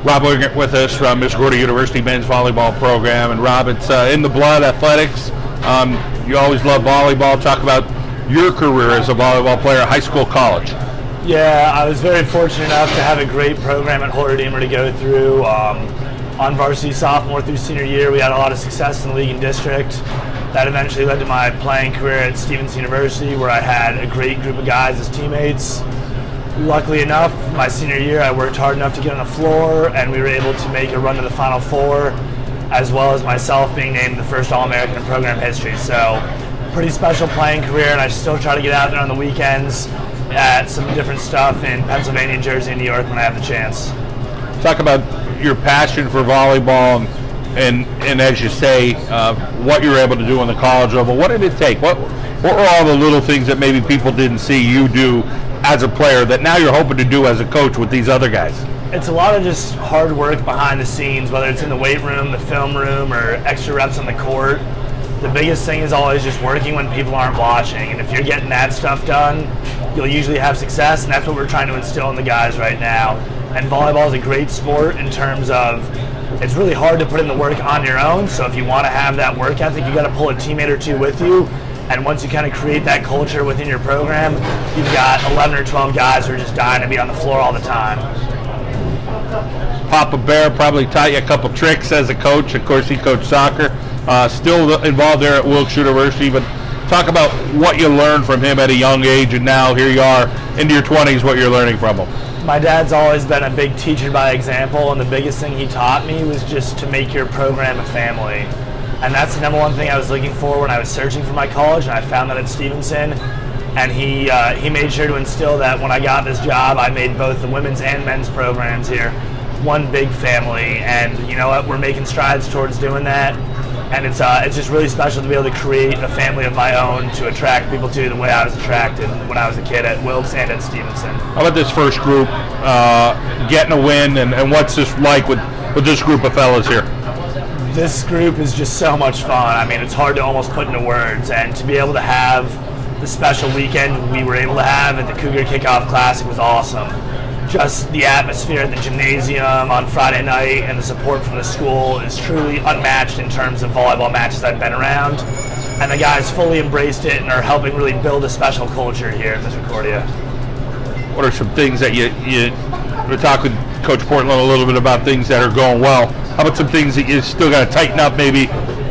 Rob Wingert with us from Misericordia University men's volleyball program. And Rob, it's in the blood, athletics. You always love volleyball. Talk about your career as a volleyball player, high school, college. Yeah, I was very fortunate enough to have a great program at Holder-Deemer to go through. On varsity sophomore through senior year, we had a lot of success in the league and district. That eventually led to my playing career at Stevenson University, where I had a great group of guys as teammates. Luckily enough, my senior year, I worked hard enough to get on the floor, and we were able to make a run to the Final Four, as well as myself being named the first All-American in program history. So, pretty special playing career, and I still try to get out there on the weekends at some different stuff in Pennsylvania, Jersey, and New York when I have the chance. Talk about your passion for volleyball and as you say, what you were able to do on the college level. What did it take? What were all the little things that maybe people didn't see you do as a player that now you're hoping to do as a coach with these other guys? It's a lot of just hard work behind the scenes, whether it's in the weight room, the film room, or extra reps on the court. The biggest thing is always just working when people aren't watching, and if you're getting that stuff done, you'll usually have success, and that's what we're trying to instill in the guys right now. And volleyball is a great sport in terms of it's really hard to put in the work on your own, so if you want to have that work ethic, you got to pull a teammate or two with you. And once you kind of create that culture within your program, you've got 11 or 12 guys who are just dying to be on the floor all the time. Papa Bear probably taught you a couple tricks as a coach. Of course, he coached soccer. Still involved there at Wilkes University, but talk about what you learned from him at a young age, and now here you are into your 20s, what you're learning from him. My dad's always been a big teacher by example, and the biggest thing he taught me was just to make your program a family. And that's the number one thing I was looking for when I was searching for my college, and I found that at Stevenson. And he made sure to instill that when I got this job, I made both the women's and men's programs here one big family. And you know what? We're making strides towards doing that. And it's just really special to be able to create a family of my own to attract people to the way I was attracted when I was a kid at Wilkes and at Stevenson. How about this first group getting a win, and what's this like with this group of fellas here? This group is just so much fun. I mean, it's hard to almost put into words, and to be able to have the special weekend we were able to have at the Cougar Kickoff Classic was awesome. Just the atmosphere at the gymnasium on Friday night and the support from the school is truly unmatched in terms of volleyball matches I've been around, and the guys fully embraced it and are helping really build a special culture here at Misericordia. What are some things that we talked with Coach Portland a little bit about things that are going well? How about some things that you still got to tighten up maybe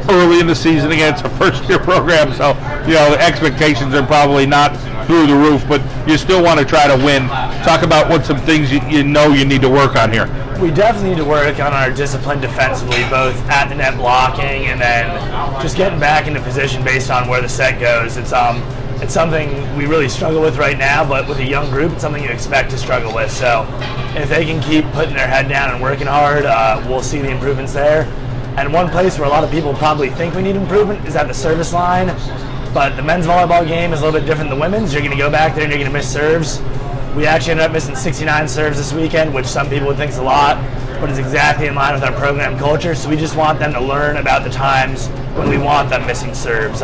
early in the season against a first-year program? So, you know, the expectations are probably not through the roof, but you still want to try to win. Talk about what some things you know you need to work on here. We definitely need to work on our discipline defensively, both at the net blocking and then just getting back into position based on where the set goes. It's something we really struggle with right now, but with a young group, it's something you expect to struggle with. So if they can keep putting their head down and working hard, we'll see the improvements there. And one place where a lot of people probably think we need improvement is at the service line. But the men's volleyball game is a little bit different than the women's. You're going to go back there and you're going to miss serves. We actually ended up missing 69 serves this weekend, which some people would think is a lot, but is exactly in line with our program culture. So we just want them to learn about the times when we want them missing serves.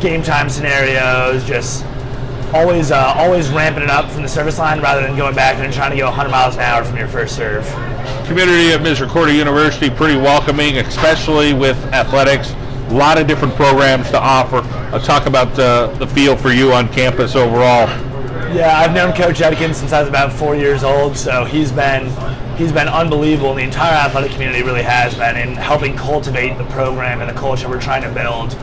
Game time scenarios, just always ramping it up from the service line rather than going back there and trying to go 100 miles an hour from your first serve. Community at Misericordia University pretty welcoming, especially with athletics. A lot of different programs to offer. Talk about the feel for you on campus overall. Yeah, I've known Coach Edkin since I was about 4 years old, so he's been unbelievable, and the entire athletic community really has been in helping cultivate the program and the culture we're trying to build.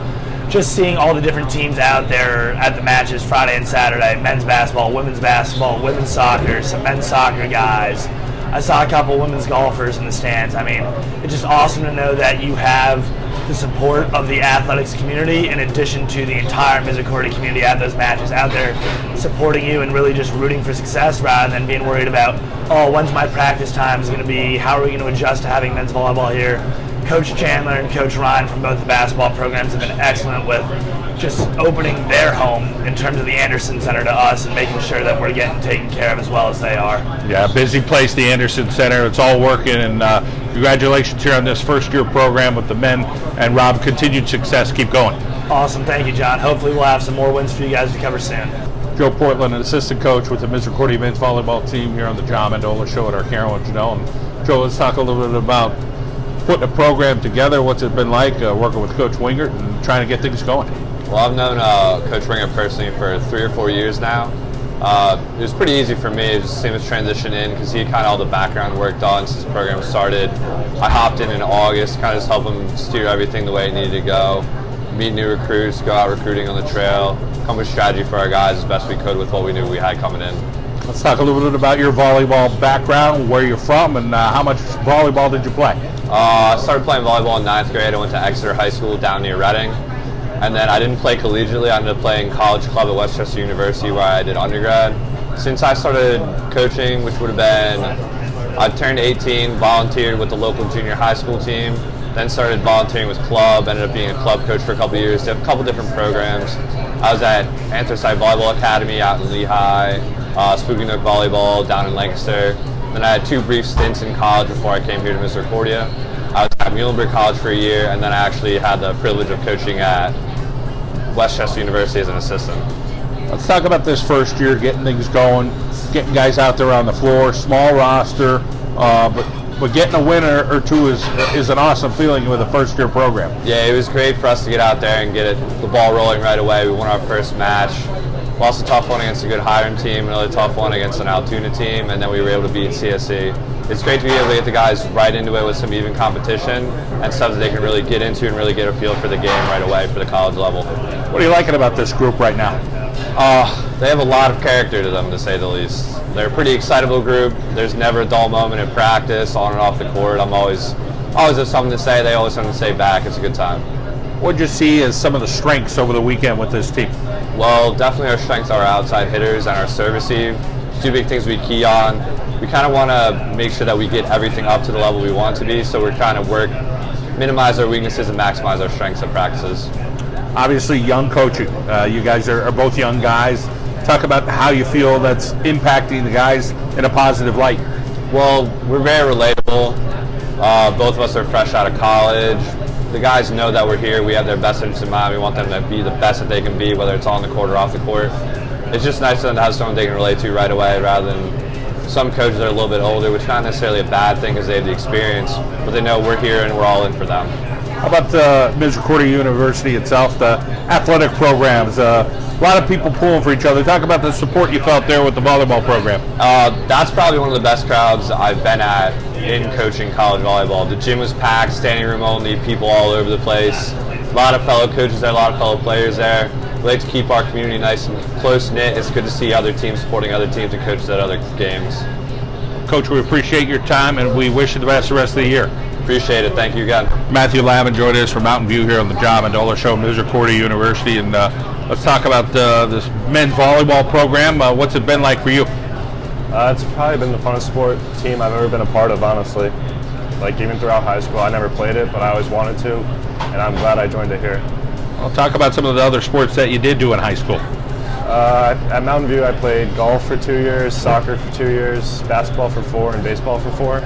Just seeing all the different teams out there at the matches Friday and Saturday, men's basketball, women's soccer, some men's soccer guys. I saw a couple women's golfers in the stands. I mean, it's just awesome to know that you have the support of the athletics community in addition to the entire Misericordia community at those matches out there supporting you and really just rooting for success rather than being worried about, oh, when's my practice time is going to be, how are we going to adjust to having men's volleyball here. Coach Chandler and Coach Ryan from both the basketball programs have been excellent with just opening their home in terms of the Anderson Center to us and making sure that we're getting taken care of as well as they are. Yeah, busy place, the Anderson Center. It's all working, and congratulations here on this first-year program with the men. And Rob, continued success. Keep going. Awesome. Thank you, John. Hopefully we'll have some more wins for you guys to cover soon. Joe Portland, an assistant coach with the Misericordia men's volleyball team here on the John Mendola Show at our Carolyn Janelle. Joe, let's talk a little bit about putting a program together. What's it been like working with Coach Wingert and trying to get things going? Well, I've known Coach Wingert personally for 3 or 4 years now. It was pretty easy for me to see him transition in because he had kind of all the background work done since the program started. I hopped in August, kind of just help him steer everything the way it needed to go, meet new recruits, go out recruiting on the trail, come with strategy for our guys as best we could with what we knew we had coming in. Let's talk a little bit about your volleyball background, where you're from, and how much volleyball did you play? I started playing volleyball in 9th grade. I went to Exeter High School down near Reading. And then I didn't play collegiately. I ended up playing college club at Westchester University where I did undergrad. Since I started coaching, which would have been, I turned 18, volunteered with the local junior high school team, then started volunteering with club, ended up being a club coach for a couple of years, did a couple different programs. I was at Anthracite Volleyball Academy out in Lehigh, Spooky Nook Volleyball down in Lancaster. Then I had 2 brief stints in college before I came here to Misericordia. I was at Muhlenberg College for a year, and then I actually had the privilege of coaching at Westchester University as an assistant. Let's talk about this first year, getting things going, getting guys out there on the floor, small roster, but getting a winner or two is an awesome feeling with a first year program. Yeah, it was great for us to get out there and get the ball rolling right away. We won our first match. Lost a tough one against a good Hiram team, another tough one against an Altoona team, and then we were able to beat CSC. It's great to be able to get the guys right into it with some even competition and stuff that they can really get into and really get a feel for the game right away for the college level. What are you liking about this group right now? They have a lot of character to them, to say the least. They're a pretty excitable group. There's never a dull moment in practice, on and off the court. I'm always have something to say. They always have something to say back. It's a good time. What did you see as some of the strengths over the weekend with this team? Well, definitely our strengths are our outside hitters and our service receive. 2 big things we key on. We kind of want to make sure that we get everything up to the level we want it to be, so we're trying to minimize our weaknesses and maximize our strengths at practices. Obviously, young coaching. You guys are both young guys. Talk about how you feel that's impacting the guys in a positive light. Well, we're very relatable. Both of us are fresh out of college. The guys know that we're here. We have their best interests in mind. We want them to be the best that they can be, whether it's on the court or off the court. It's just nice for them to have someone they can relate to right away, rather than some coaches that are a little bit older, which is not necessarily a bad thing because they have the experience, but they know we're here and we're all in for them. How about Misericordia University itself, the athletic programs? A lot of people pulling for each other. Talk about the support you felt there with the volleyball program. That's probably one of the best crowds I've been at in coaching college volleyball. The gym was packed, standing room only, people all over the place. A lot of fellow coaches there, a lot of fellow players there. We like to keep our community nice and close-knit. It's good to see other teams supporting other teams and coaches at other games. Coach, we appreciate your time, and we wish you the best the rest of the year. Appreciate it. Thank you again. Matthew Lavin joined us from Mountain View here on the John Mendola Show, Misericordia University, and let's talk about this men's volleyball program. What's it been like for you? It's probably been the funnest sport team I've ever been a part of, honestly. Like, even throughout high school, I never played it, but I always wanted to, and I'm glad I joined it here. Well, talk about some of the other sports that you did do in high school. At Mountain View, I played golf for 2 years, soccer for 2 years, basketball for 4, and baseball for 4.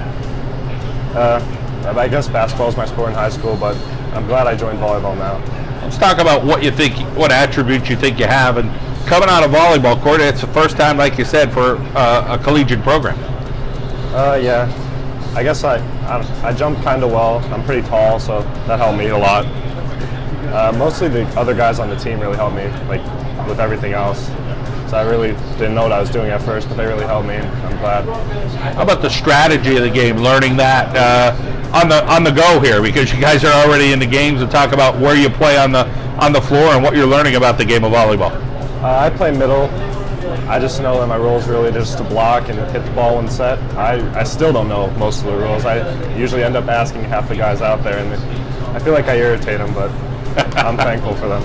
I guess basketball is my sport in high school, but I'm glad I joined volleyball now. Let's talk about what you think, what attributes you think you have, and coming out of volleyball court, it's the first time, like you said, for a collegiate program. Yeah, I guess I jump kind of well. I'm pretty tall, so that helped me a lot. Mostly the other guys on the team really helped me, like with everything else. So I really didn't know what I was doing at first, but they really helped me, and I'm glad. How about the strategy of the game, learning that on the go here, because you guys are already in the games, and talk about where you play on the floor and what you're learning about the game of volleyball. I play middle. I just know that my role is really just to block and hit the ball when set. I still don't know most of the rules. I usually end up asking half the guys out there, and I feel like I irritate them, but I'm thankful for them.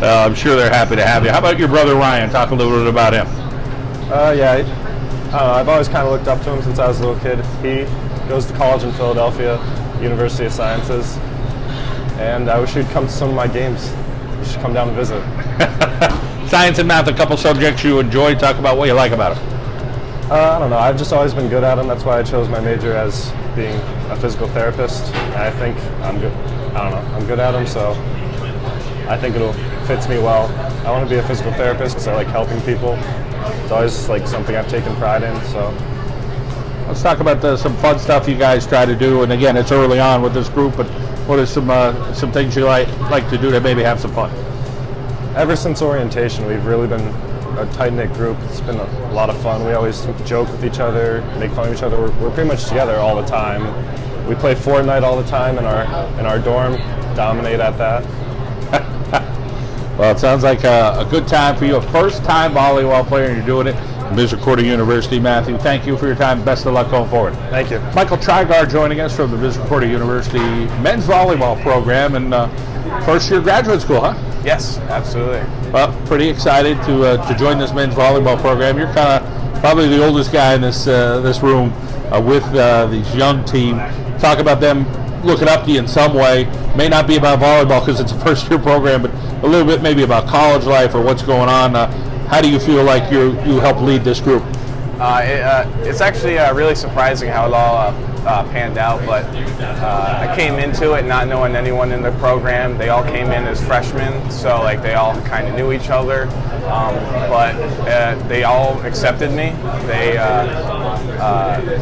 I'm sure they're happy to have you. How about your brother Ryan? Talk a little bit about him. Yeah, I've always kind of looked up to him since I was a little kid. He goes to college in Philadelphia, University of Sciences, and I wish he'd come to some of my games. You should come down and visit. Science and math, a couple subjects you enjoy. Talk about what you like about them. I don't know. I've just always been good at them. That's why I chose my major as being a physical therapist. And I think I'm good. I don't know. I'm good at them, so I think it'll fits me well. I want to be a physical therapist because I like helping people. It's always like something I've taken pride in. So Let's talk about some fun stuff you guys try to do. And again, it's early on with this group, but what are some things you like to do to maybe have some fun? Ever since orientation, we've really been a tight-knit group. It's been a lot of fun. We always joke with each other, make fun of each other. We're pretty much together all the time. We play Fortnite all the time in our dorm, dominate at that. Well, it sounds like a good time for you. A first-time volleyball player, and you're doing it. Misericordia University. Matthew, thank you for your time. Best of luck going forward. Thank you. Michael Trigar joining us from the Misericordia University men's volleyball program, and first-year graduate school, huh? Yes, absolutely. Well, pretty excited to join this men's volleyball program. You're kind of probably the oldest guy in this room with this young team. Talk about them looking up to you in some way. May not be about volleyball because it's a first-year program, but a little bit maybe about college life or what's going on. How do you feel like you help lead this group? It's actually really surprising how it all panned out, but I came into it not knowing anyone in the program. They all came in as freshmen, so like they all kind of knew each other, but they all accepted me.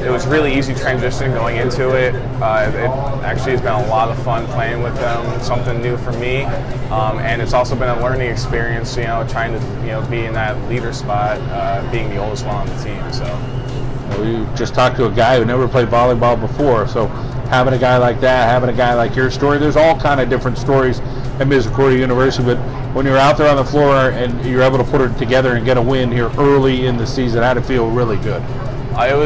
It was really easy transition going into it. It actually has been a lot of fun playing with them, something new for me, and it's also been a learning experience, trying to be in that leader spot, being the oldest one on the team. So. We just talked to a guy who never played volleyball before, so having a guy like that, having a guy like your story, there's all kind of different stories at Misericordia University, but when you're out there on the floor and you're able to put it together and get a win here early in the season, how'd it feel? Really good? It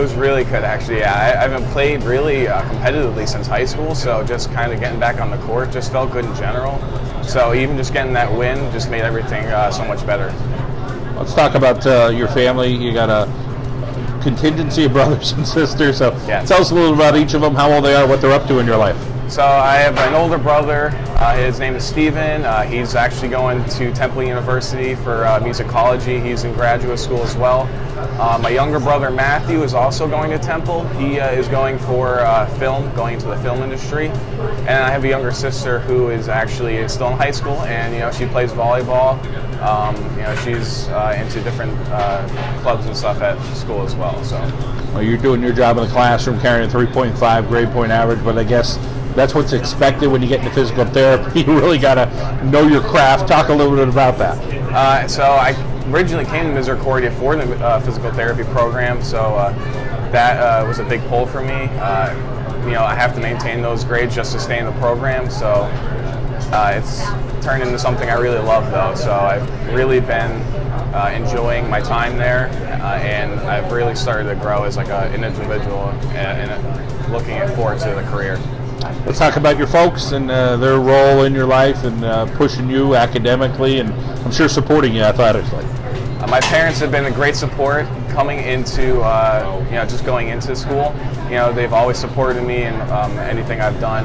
was really good, actually. Yeah, I haven't played really competitively since high school, so just kind of getting back on the court just felt good in general. So even just getting that win just made everything so much better. Let's talk about your family. You got a contingency of brothers and sisters, so yes. Tell us a little about each of them, how old they are, what they're up to in your life. So I have an older brother. His name is Steven. He's actually going to Temple University for musicology. He's in graduate school as well. My younger brother Matthew is also going to Temple. He is going for film, going into the film industry. And I have a younger sister who is actually still in high school, and she plays volleyball. She's into different clubs and stuff at school as well. So. Well, you're doing your job in the classroom, carrying a 3.5 grade point average, but I guess that's what's expected when you get into physical therapy. You really got to know your craft. Talk a little bit about that. So I originally came to Misericordia for the physical therapy program, so that was a big pull for me. I have to maintain those grades just to stay in the program, so it's turned into something I really love, though. So I've really been enjoying my time there, and I've really started to grow as like an individual and looking forward to the career. Let's talk about your folks and their role in your life and pushing you academically and I'm sure supporting you athletically. My parents have been a great support coming into, just going into school. They've always supported me in anything I've done.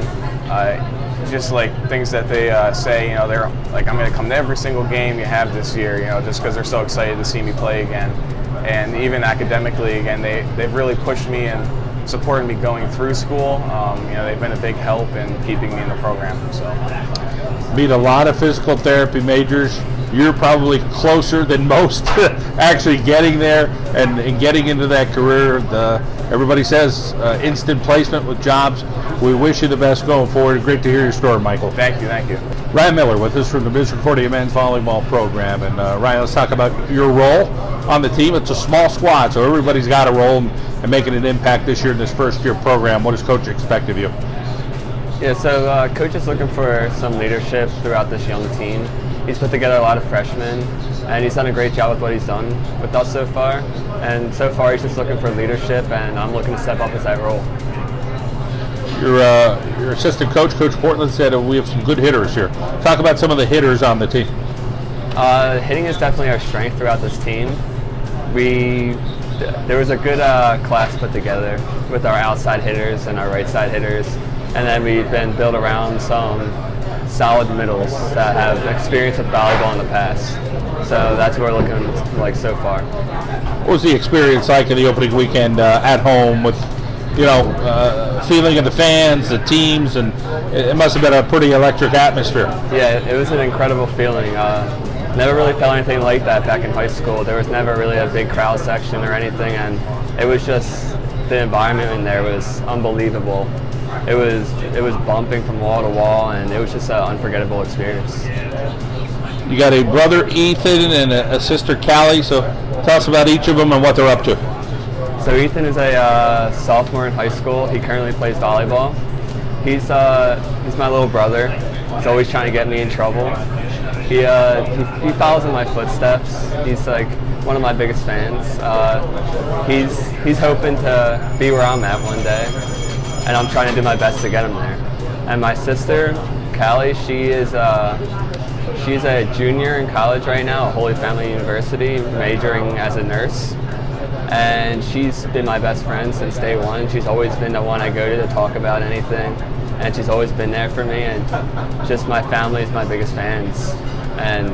Just like things that they say, they're like, I'm going to come to every single game you have this year, just because they're so excited to see me play again. And even academically, again, they've really pushed me and supported me going through school. They've been a big help in keeping me in the program. So, meet a lot of physical therapy majors. You're probably closer than most to actually getting there and getting into that career. Everybody says instant placement with jobs. We wish you the best going forward. Great to hear your story, Michael. Thank you. Ryan Miller with us from the Misericordia men's volleyball program. And Ryan, let's talk about your role on the team. It's a small squad, so everybody's got a role and making an impact this year in this first-year program. What does Coach expect of you? Yeah, so Coach is looking for some leadership throughout this young team. He's put together a lot of freshmen, and he's done a great job with what he's done with us so far. And so far, he's just looking for leadership, and I'm looking to step up into that role. Your assistant coach, Coach Portland, said we have some good hitters here. Talk about some of the hitters on the team. Hitting is definitely our strength throughout this team. There was a good class put together with our outside hitters and our right side hitters, and then we've been built around some solid middles that have experience with volleyball in the past. So that's what we're looking like so far. What was the experience like in the opening weekend at home with, feeling of the fans, the teams, and it must have been a pretty electric atmosphere. Yeah, it was an incredible feeling. Never really felt anything like that back in high school. There was never really a big crowd section or anything, and it was just, the environment in there was unbelievable. It was bumping from wall to wall, and it was just an unforgettable experience. You got a brother, Ethan, and a sister, Callie. So tell us about each of them and what they're up to. So Ethan is a sophomore in high school. He currently plays volleyball. He's my little brother. He's always trying to get me in trouble. He follows in my footsteps. He's like one of my biggest fans. He's hoping to be where I'm at one day, and I'm trying to do my best to get him there. And my sister, Callie, she's a junior in college right now at Holy Family University, majoring as a nurse. And she's been my best friend since day one. She's always been the one I go to talk about anything, and she's always been there for me. And just my family is my biggest fans, and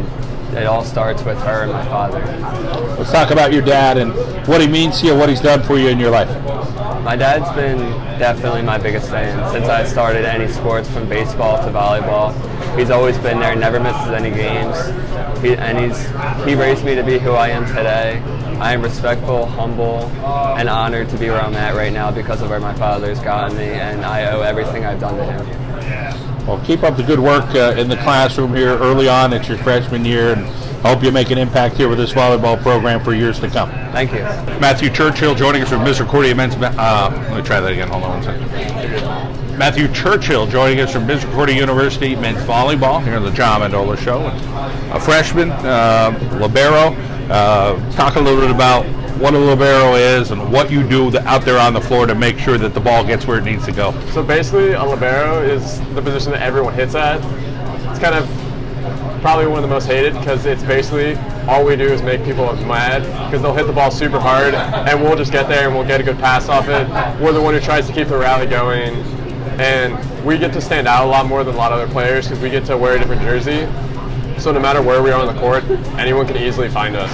it all starts with her and my father. Let's talk about your dad and what he means to you, what he's done for you in your life. My dad's been definitely my biggest fan since I started any sports, from baseball to volleyball. He's always been there, never misses any games. He raised me to be who I am today. I am respectful, humble, and honored to be where I'm at right now because of where my father's gotten me, and I owe everything I've done to him. Well, keep up the good work in the classroom here early on. It's your freshman year, and I hope you make an impact here with this volleyball program for years to come. Thank you. Matthew Churchill joining us from Misericordia Men's. Let me try that again. Hold on one second. Matthew Churchill joining us from Misericordia University Men's Volleyball here on the John Mendola Show. A freshman, libero. Talk a little bit about what a libero is and what you do out there on the floor to make sure that the ball gets where it needs to go. So basically, a libero is the position that everyone hits at. It's kind of probably one of the most hated because it's basically all we do is make people mad because they'll hit the ball super hard and we'll just get there and we'll get a good pass off it. We're the one who tries to keep the rally going, and we get to stand out a lot more than a lot of other players because we get to wear a different jersey. So no matter where we are on the court, anyone can easily find us.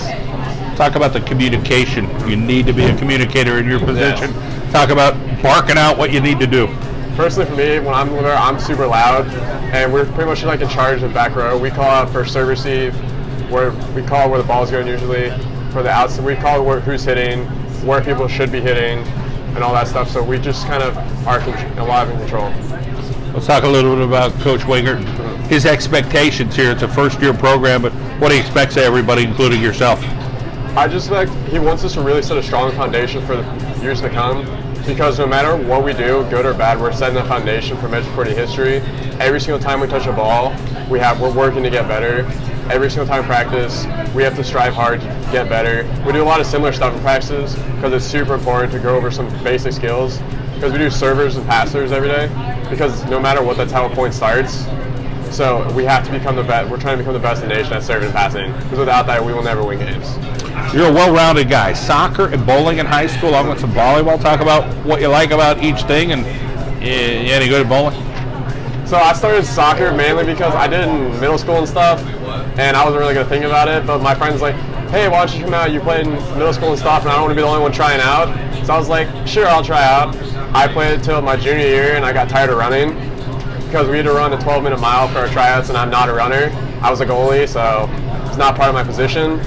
Talk about the communication. You need to be a communicator in your position. Yes. Talk about barking out what you need to do. Personally, for me, when I'm in there, I'm super loud, and we're pretty much like in charge of the back row. We call out for serve receive, where we call where the ball's going usually. For the outside, we call who's hitting, where people should be hitting, and all that stuff. So we just kind of are a lot in control. Let's talk a little bit about Coach Wingert and his expectations here. It's a first-year program, but what he expects of everybody, including yourself. I just like he wants us to really set a strong foundation for the years to come, because no matter what we do, good or bad, we're setting a foundation for Misericordia history. Every single time we touch a ball, we're working to get better. Every single time we practice, we have to strive hard to get better. We do a lot of similar stuff in practices because it's super important to go over some basic skills, because we do servers and passers every day, because no matter what, that's how a point starts. So we have to become the best. We're trying to become the best in the nation at serving and passing, because without that, we will never win games. You're a well-rounded guy. Soccer and bowling in high school, along with some volleyball. Talk about what you like about each thing, and you any good at bowling? So I started soccer mainly because I did it in middle school and stuff, and I wasn't really going to think about it, but my friend's like, hey, why don't you come out? You played in middle school and stuff, and I don't want to be the only one trying out. So I was like, sure, I'll try out. I played until my junior year, and I got tired of running because we had to run a 12-minute mile for our tryouts, and I'm not a runner. I was a goalie, so it's not part of my position.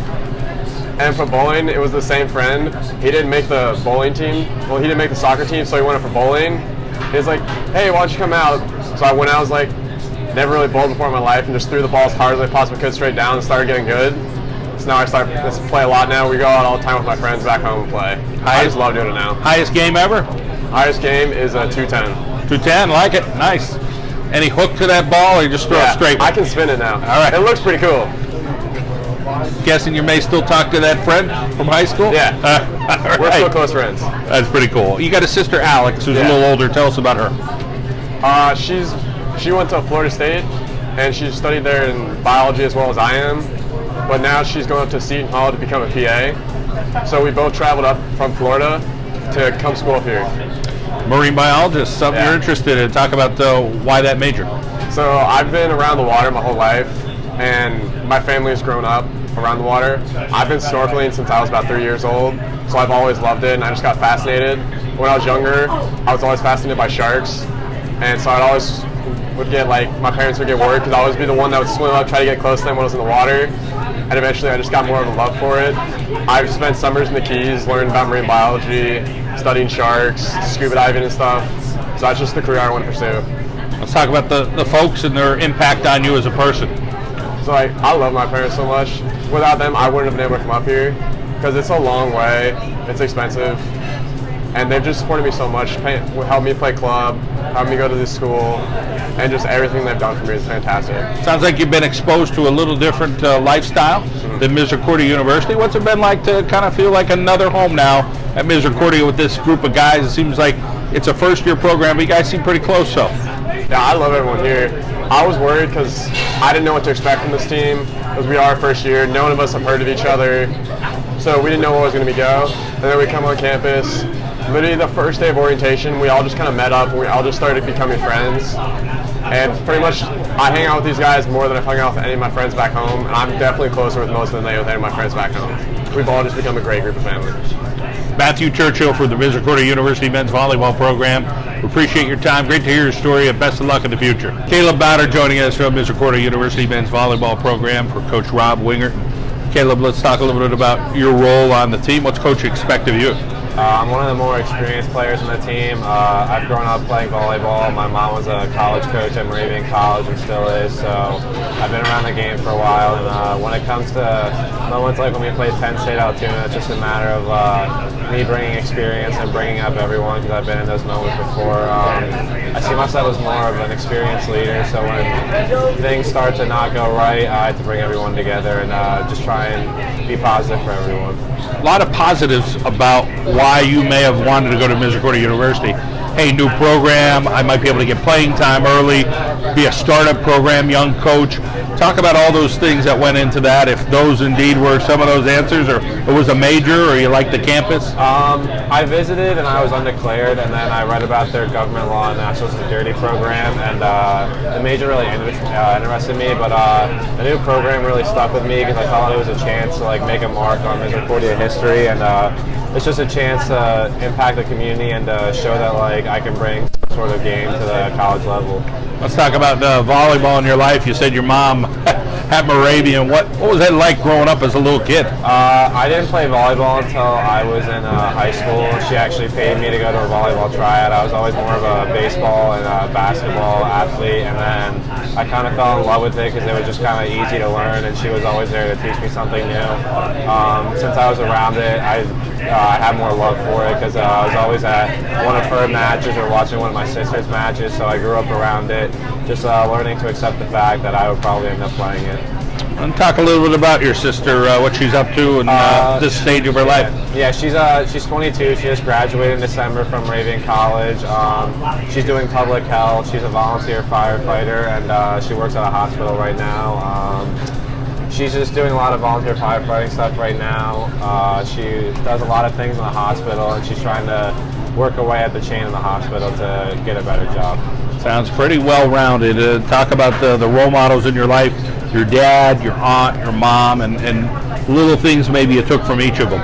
And for bowling, it was the same friend. He didn't make the bowling team. Well, he didn't make the soccer team, so he went up for bowling. He was like, hey, why don't you come out? So I went out, I was like, never really bowled before in my life, and just threw the ball as hard as I possibly could straight down and started getting good. So now I play a lot now. We go out all the time with my friends back home and play. I just love doing it now. Highest game ever? Highest game is a 210. 210, like it, nice. Any hook to that ball, or you just throw it straight? I can spin it now. All right. It looks pretty cool. Guessing you may still talk to that friend from high school? Yeah. We're still close friends. That's pretty cool. You got a sister, Alex, who's a little older. Tell us about her. She went to Florida State, and she studied there in biology as well as I am. But now she's going up to Seton Hall to become a PA. So we both traveled up from Florida to come school up here. Marine biologist, something you're interested in. Talk about why that major. So I've been around the water my whole life, and my family has grown up around the water. I've been snorkeling since I was about 3 years old, so I've always loved it, and I just got fascinated. When I was younger, I was always fascinated by sharks, and so my parents would get worried because I'd always be the one that would swim up, try to get close to them when I was in the water. and eventually I just got more of a love for it. I've spent summers in the Keys learning about marine biology, studying sharks, scuba diving and stuff. So that's just the career I want to pursue. Let's talk about the folks and their impact on you as a person. So I love my parents so much. Without them, I wouldn't have been able to come up here because it's a long way, it's expensive, and they've just supported me so much, helped me play club, helped me go to this school, and just everything they've done for me is fantastic. Sounds like you've been exposed to a little different lifestyle than Misericordia University. What's it been like to kind of feel like another home now at Misericordia with this group of guys? It seems like it's a first-year program, but you guys seem pretty close, so. Yeah, I love everyone here. I was worried because I didn't know what to expect from this team because we are our first year. None of us have heard of each other, so we didn't know what was going to be go. And then we come on campus. Literally the first day of orientation, we all just kind of met up and we all just started becoming friends. And pretty much I hang out with these guys more than I've hung out with any of my friends back home. And I'm definitely closer with most of them than with any of my friends back home. We've all just become a great group of family. Matthew Churchill for the Misericordia University men's volleyball program. We appreciate your time. Great to hear your story, and best of luck in the future. Caleb Bowder joining us from Misericordia University men's volleyball program for Coach Rob Wingert. Caleb, let's talk a little bit about your role on the team. What's Coach expect of you? I'm one of the more experienced players on the team. I've grown up playing volleyball. My mom was a college coach at Moravian College and still is, so I've been around the game for a while. And when it comes to moments like when we played Penn State Altoona, it's just a matter of me bringing experience and bringing up everyone because I've been in those moments before. I see myself as more of an experienced leader, so when things start to not go right, I have to bring everyone together and just try and be positive for everyone. A lot of positives about why you may have wanted to go to Misericordia University. Hey, new program, I might be able to get playing time early, be a startup program, young coach. Talk about all those things that went into that, if those indeed were some of those answers, or it was a major, or you liked the campus? I visited and I was undeclared, and then I read about their government law and national security program, and the major really interested me, but the new program really stuck with me because I thought it was a chance to make a mark on Misericordia history, and it's just a chance to impact the community and to show that I can bring some sort of game to the college level. Let's talk about volleyball in your life. You said your mom at Moravian. What was that like growing up as a little kid? I didn't play volleyball until I was in high school. She actually paid me to go to a volleyball tryout. I was always more of a baseball and basketball athlete, and then I kind of fell in love with it because it was just kind of easy to learn, and she was always there to teach me something new. Since I was around it, I had more love for it because I was always at one of her matches or watching one of my sister's matches, so I grew up around it, just learning to accept the fact that I would probably end up playing it. And talk a little bit about your sister, what she's up to in this stage of her life. Yeah, she's 22. She just graduated in December from Moravian College. She's doing public health. She's a volunteer firefighter, and she works at a hospital right now. She's just doing a lot of volunteer firefighting stuff right now. She does a lot of things in the hospital, and she's trying to work her way up the chain in the hospital to get a better job. Sounds pretty well-rounded. Talk about the role models in your life, your dad, your aunt, your mom, and little things maybe you took from each of them.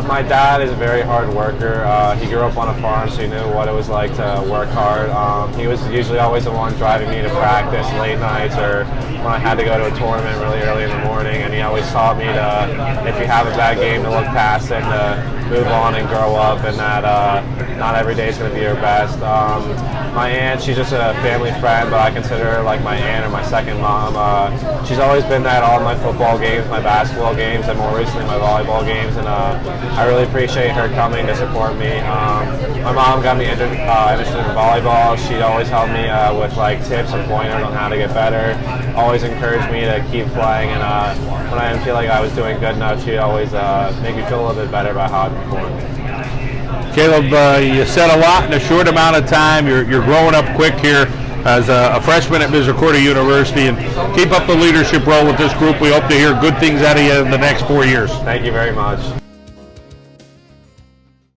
My dad is a very hard worker. He grew up on a farm, so he knew what it was like to work hard. He was usually always the one driving me to practice late nights or when I had to go to a tournament really early in the morning, and he always taught me to, if you have a bad game, to look past it and to move on and grow up, and that not every day is going to be your best. My aunt, she's just a family friend, but I consider her like my aunt or my second mom. She's always been at all my football games, my basketball games, and more recently my volleyball games, and I really appreciate her coming to support me. My mom got me interested in volleyball. She always helped me with tips and pointers on how to get better, always encouraged me to keep playing, and when I didn't feel like I was doing good enough, she'd always make me feel a little bit better about how I performed. Caleb, you said a lot in a short amount of time. You're growing up quick here as a freshman at Misericordia University, and keep up the leadership role with this group. We hope to hear good things out of you in the next 4 years. Thank you very much.